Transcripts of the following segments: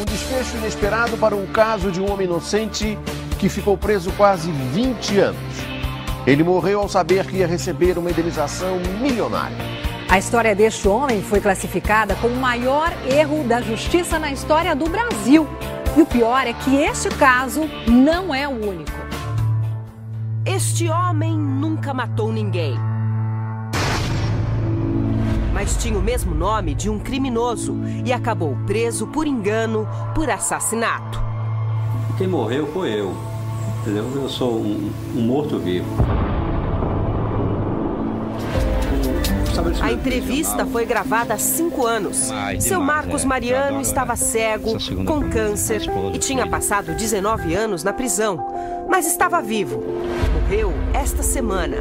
Um desfecho inesperado para um caso de um homem inocente que ficou preso quase 20 anos. Ele morreu ao saber que ia receber uma indenização milionária. A história deste homem foi classificada como o maior erro da justiça na história do Brasil. E o pior é que este caso não é o único. Este homem nunca matou ninguém. Mas tinha o mesmo nome de um criminoso e acabou preso por engano por assassinato. Quem morreu foi eu. Entendeu? Eu sou um morto-vivo. A entrevista foi gravada há 5 anos. Seu Marcos Mariano estava cego, com câncer e tinha passado 19 anos na prisão. Mas estava vivo. Morreu esta semana.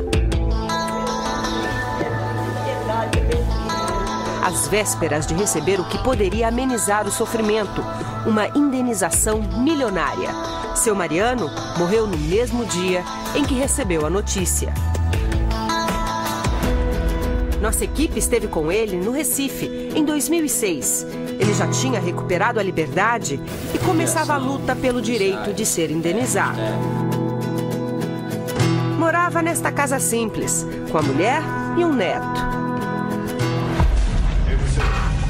Às vésperas de receber o que poderia amenizar o sofrimento, uma indenização milionária. Seu Mariano morreu no mesmo dia em que recebeu a notícia. Nossa equipe esteve com ele no Recife, em 2006. Ele já tinha recuperado a liberdade e começava a luta pelo direito de ser indenizado. Morava nesta casa simples, com a mulher e um neto.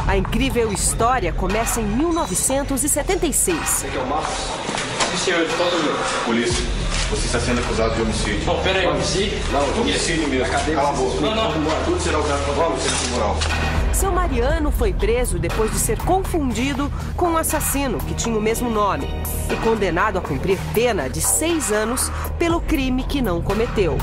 A incrível história começa em 1976. Você que é o Marcos? Sim, senhor, de todo polícia. Você está sendo acusado de homicídio. Não, peraí, homicídio? Não, homicídio mesmo. Cala a boca. Não. Tudo será usado para você moral. Seu Mariano foi preso depois de ser confundido com um assassino que tinha o mesmo nome e condenado a cumprir pena de 6 anos pelo crime que não cometeu.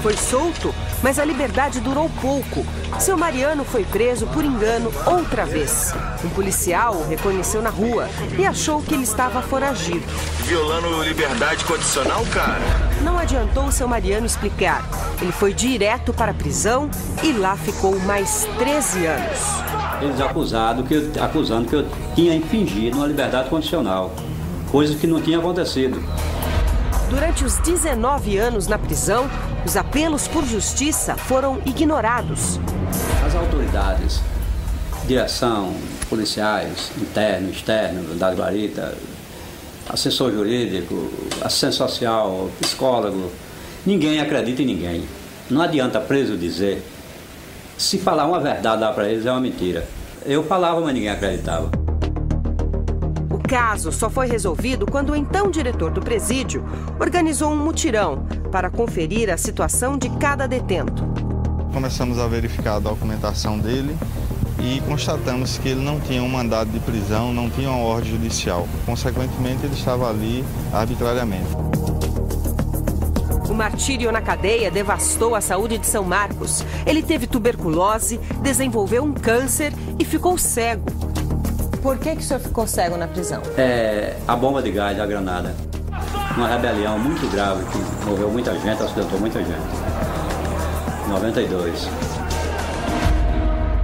Foi solto, mas a liberdade durou pouco. Seu Mariano foi preso por engano outra vez. Um policial o reconheceu na rua e achou que ele estava foragido. Violando liberdade condicional, cara? Não adiantou seu Mariano explicar. Ele foi direto para a prisão e lá ficou mais 13 anos. Eles acusando que eu tinha infringido uma liberdade condicional, coisa que não tinha acontecido. Durante os 19 anos na prisão, os apelos por justiça foram ignorados. As autoridades, direção, policiais, interno, externo, da guarita, assessor jurídico, assistente social, psicólogo, ninguém acredita em ninguém. Não adianta preso dizer. Se falar uma verdade lá para eles é uma mentira. Eu falava, mas ninguém acreditava. O caso só foi resolvido quando o então diretor do presídio organizou um mutirão para conferir a situação de cada detento. Começamos a verificar a documentação dele e constatamos que ele não tinha um mandado de prisão, não tinha uma ordem judicial. Consequentemente, ele estava ali arbitrariamente. O martírio na cadeia devastou a saúde de São Marcos. Ele teve tuberculose, desenvolveu um câncer e ficou cego. Por que o senhor ficou cego na prisão? A bomba de gás, a granada. Uma rebelião muito grave que morreu muita gente, acidentou muita gente. 92.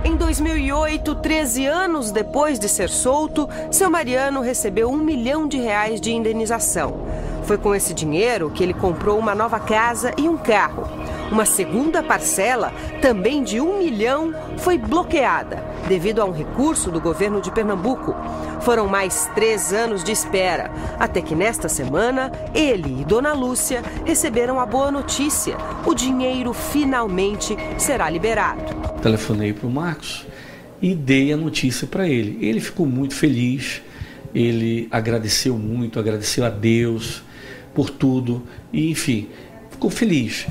Em 2008, 13 anos depois de ser solto, seu Mariano recebeu R$1 milhão de indenização. Foi com esse dinheiro que ele comprou uma nova casa e um carro. Uma segunda parcela, também de R$1 milhão, foi bloqueada devido a um recurso do governo de Pernambuco. Foram mais 3 anos de espera, até que nesta semana, ele e Dona Lúcia receberam a boa notícia. O dinheiro finalmente será liberado. Telefonei para o Marcos e dei a notícia para ele. Ele ficou muito feliz, ele agradeceu muito, agradeceu a Deus por tudo e, enfim, ficou feliz.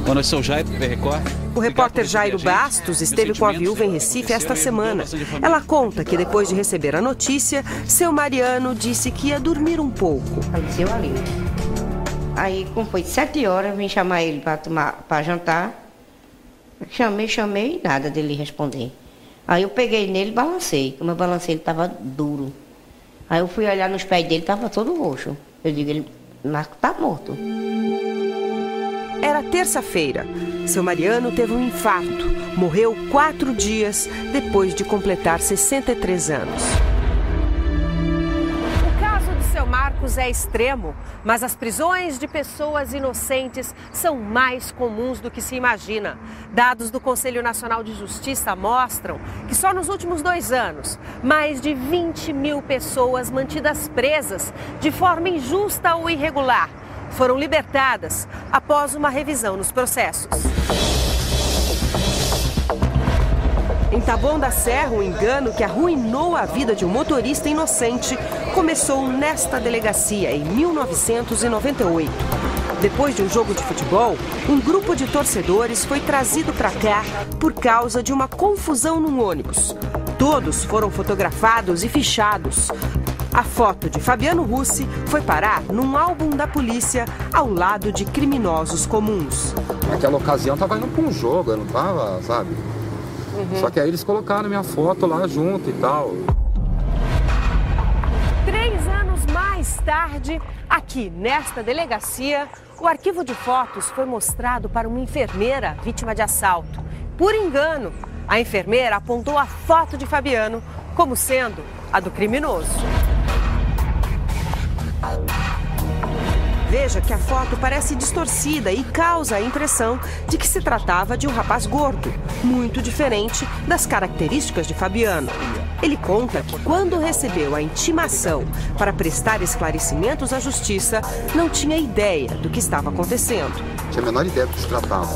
Boa noite, sou Jairo, TV Record. O repórter Jairo Bastos esteve com a viúva em Recife esta semana. Ela conta que depois de receber a notícia, seu Mariano disse que ia dormir um pouco. Faleceu ali. Aí, como foi 7 horas, vim chamar ele para jantar. Chamei, nada dele responder. Aí eu peguei nele e balancei. Como eu balancei, ele estava duro. Aí eu fui olhar nos pés dele, estava todo roxo. Eu digo, Marco está morto. Era terça-feira. Seu Mariano teve um infarto. Morreu 4 dias depois de completar 63 anos. O caso de seu Marcos Marcos é extremo, mas as prisões de pessoas inocentes são mais comuns do que se imagina. Dados do Conselho Nacional de Justiça mostram que só nos últimos 2 anos, mais de 20 mil pessoas mantidas presas de forma injusta ou irregular foram libertadas após uma revisão nos processos. Em Taboão da Serra, um engano que arruinou a vida de um motorista inocente começou nesta delegacia em 1998. Depois de um jogo de futebol, um grupo de torcedores foi trazido para cá por causa de uma confusão num ônibus. Todos foram fotografados e fichados. A foto de Fabiano Russi foi parar num álbum da polícia ao lado de criminosos comuns. Naquela ocasião eu estava indo para um jogo, eu não estava, sabe? Só que aí eles colocaram minha foto lá junto e tal. 3 anos mais tarde, aqui nesta delegacia, o arquivo de fotos foi mostrado para uma enfermeira vítima de assalto. Por engano, a enfermeira apontou a foto de Fabiano como sendo a do criminoso. Veja que a foto parece distorcida e causa a impressão de que se tratava de um rapaz gordo, muito diferente das características de Fabiano. Ele conta que quando recebeu a intimação para prestar esclarecimentos à justiça, não tinha ideia do que estava acontecendo. Não tinha a menor ideia do que se tratava.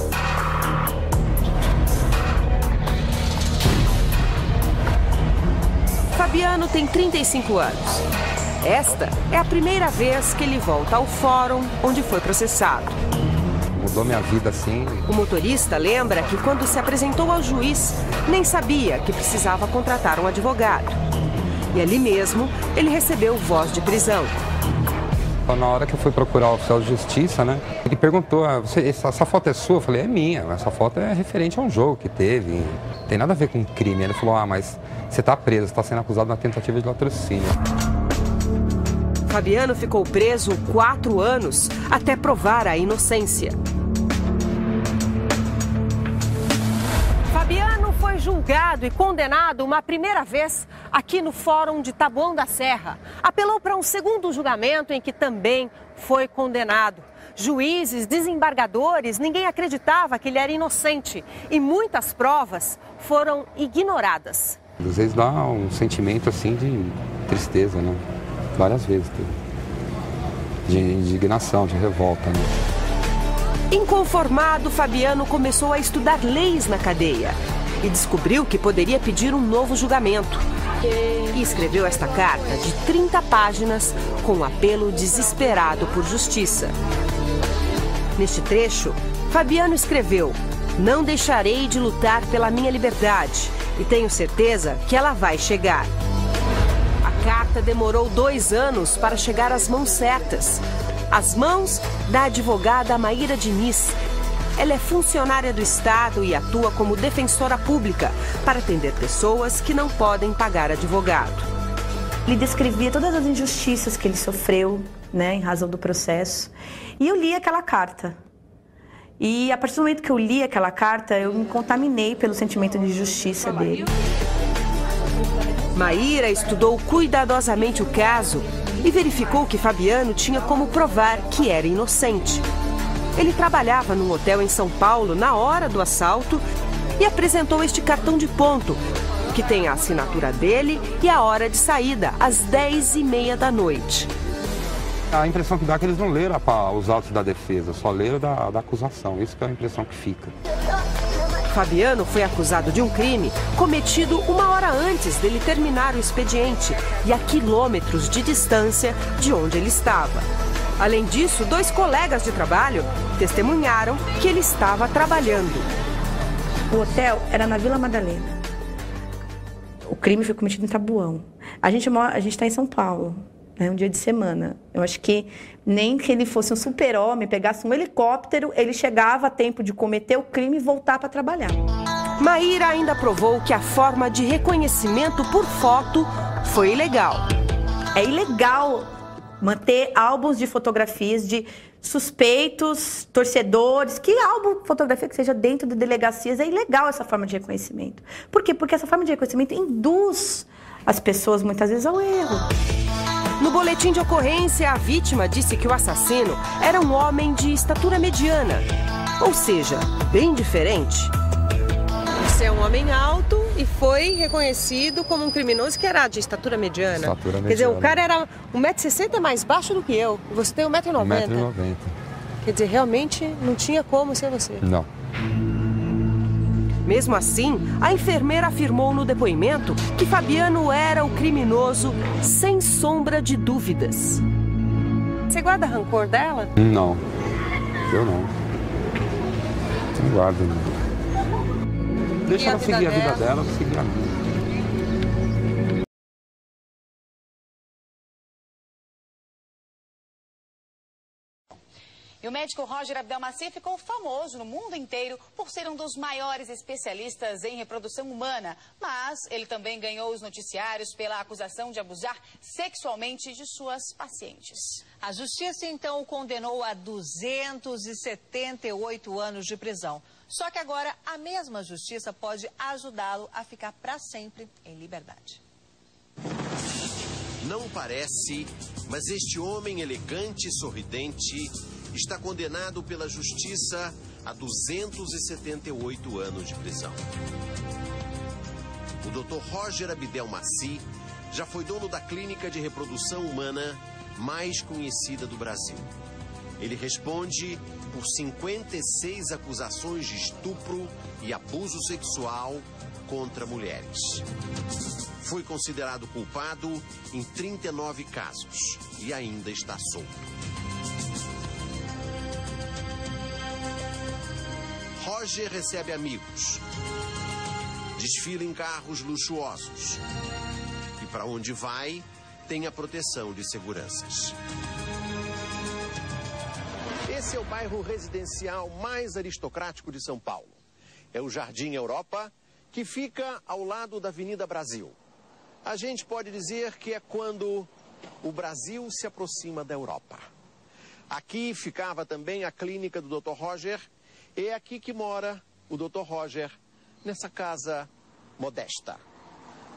Fabiano tem 35 anos. Esta é a primeira vez que ele volta ao fórum onde foi processado. Mudou minha vida assim. O motorista lembra que quando se apresentou ao juiz, nem sabia que precisava contratar um advogado. E ali mesmo, ele recebeu voz de prisão. Na hora que eu fui procurar o oficial de justiça, né? Ele perguntou, essa foto é sua? Eu falei, é minha. Essa foto é referente a um jogo que teve. Não tem nada a ver com crime. Ele falou, mas você está preso, você está sendo acusado de uma tentativa de latrocínio. Fabiano ficou preso 4 anos até provar a inocência. Fabiano foi julgado e condenado uma primeira vez aqui no Fórum de Taboão da Serra. Apelou para um segundo julgamento em que também foi condenado. Juízes, desembargadores, ninguém acreditava que ele era inocente e muitas provas foram ignoradas. Às vezes dá um sentimento assim de tristeza, né? Várias vezes, de indignação, de revolta. Né? Inconformado, Fabiano começou a estudar leis na cadeia e descobriu que poderia pedir um novo julgamento. E escreveu esta carta de 30 páginas com um apelo desesperado por justiça. Neste trecho, Fabiano escreveu: "Não deixarei de lutar pela minha liberdade e tenho certeza que ela vai chegar." A carta demorou 2 anos para chegar às mãos certas. As mãos da advogada Maíra Diniz. Ela é funcionária do Estado e atua como defensora pública para atender pessoas que não podem pagar advogado. Ele descrevia todas as injustiças que ele sofreu, né, em razão do processo. E eu li aquela carta. E a partir do momento que eu li aquela carta, eu me contaminei pelo sentimento de justiça dele. Maíra estudou cuidadosamente o caso e verificou que Fabiano tinha como provar que era inocente. Ele trabalhava num hotel em São Paulo na hora do assalto e apresentou este cartão de ponto, que tem a assinatura dele e a hora de saída, às 10h30 da noite. A impressão que dá é que eles não leram os autos da defesa, só leram da acusação. Isso que é a impressão que fica. Fabiano foi acusado de um crime cometido 1 hora antes dele terminar o expediente e a quilômetros de distância de onde ele estava. Além disso, 2 colegas de trabalho testemunharam que ele estava trabalhando. O hotel era na Vila Madalena. O crime foi cometido em Taboão. A gente está em São Paulo, né, um dia de semana. Eu acho que nem que ele fosse um super-homem, pegasse um helicóptero, ele chegava a tempo de cometer o crime e voltar para trabalhar. Maíra ainda provou que a forma de reconhecimento por foto foi ilegal. É ilegal manter álbuns de fotografias de suspeitos, torcedores, que álbum, fotografia que seja dentro de delegacias, é ilegal essa forma de reconhecimento. Por quê? Porque essa forma de reconhecimento induz as pessoas muitas vezes ao erro. No boletim de ocorrência, a vítima disse que o assassino era um homem de estatura mediana, ou seja, bem diferente. Você é um homem alto e foi reconhecido como um criminoso que era de estatura mediana. Quer dizer, o cara era 1,60 m mais baixo do que eu. E você tem 1,90 m. 1,90 m. Quer dizer, realmente não tinha como ser você. Não. Mesmo assim, a enfermeira afirmou no depoimento que Fabiano era o criminoso sem sombra de dúvidas. Você guarda rancor dela? Não. Eu não. Não guardo, não. Deixa ela seguir a vida dela, seguir a minha. E o médico Roger Abdelmaci ficou famoso no mundo inteiro por ser um dos maiores especialistas em reprodução humana. Mas ele também ganhou os noticiários pela acusação de abusar sexualmente de suas pacientes. A justiça, então, o condenou a 278 anos de prisão. Só que agora a mesma justiça pode ajudá-lo a ficar para sempre em liberdade. Não parece, mas este homem elegante e sorridente está condenado pela justiça a 278 anos de prisão. O Dr. Roger Abdelmaci já foi dono da clínica de reprodução humana mais conhecida do Brasil. Ele responde por 56 acusações de estupro e abuso sexual contra mulheres. Foi considerado culpado em 39 casos e ainda está solto. Roger recebe amigos, desfila em carros luxuosos e para onde vai tem a proteção de seguranças. Esse é o bairro residencial mais aristocrático de São Paulo. É o Jardim Europa, que fica ao lado da Avenida Brasil. A gente pode dizer que é quando o Brasil se aproxima da Europa. Aqui ficava também a clínica do Dr. Roger. É aqui que mora o Dr. Roger, nessa casa modesta.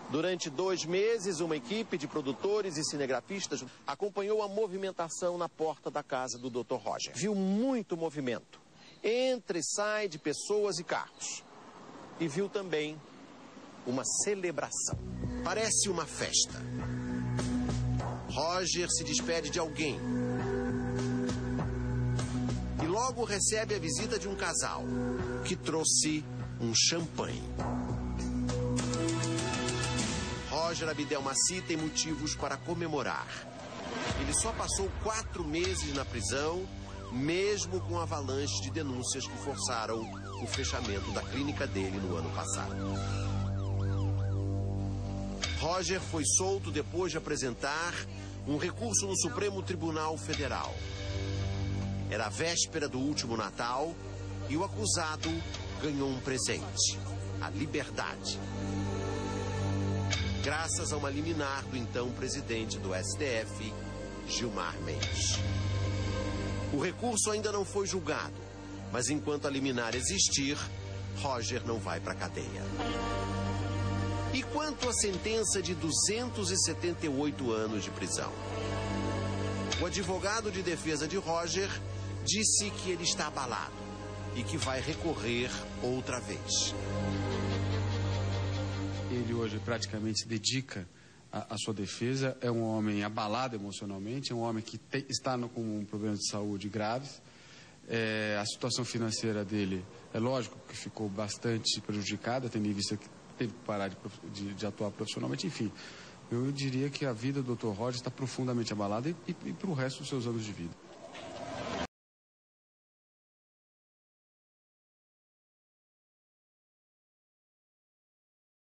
Durante 2 meses, uma equipe de produtores e cinegrafistas acompanhou a movimentação na porta da casa do Dr. Roger. Viu muito movimento, entra e sai de pessoas e carros. E viu também uma celebração. Parece uma festa. Roger se despede de alguém. E logo recebe a visita de um casal que trouxe um champanhe. Roger Abdelmaci tem motivos para comemorar. Ele só passou 4 meses na prisão, mesmo com avalanche de denúncias que forçaram o fechamento da clínica dele no ano passado. Roger foi solto depois de apresentar um recurso no Supremo Tribunal Federal. Era a véspera do último Natal e o acusado ganhou um presente: a liberdade. Graças a uma liminar do então presidente do STF, Gilmar Mendes. O recurso ainda não foi julgado, mas enquanto a liminar existir, Roger não vai para a cadeia. E quanto à sentença de 278 anos de prisão? O advogado de defesa de Roger disse que ele está abalado e que vai recorrer outra vez. Ele hoje praticamente se dedica à sua defesa. É um homem abalado emocionalmente, é um homem que está com um problema de saúde graves. A situação financeira dele, é lógico que ficou bastante prejudicada, tendo em vista que teve que parar de atuar profissionalmente. Enfim, eu diria que a vida do Dr. Roger está profundamente abalada e para o resto dos seus anos de vida.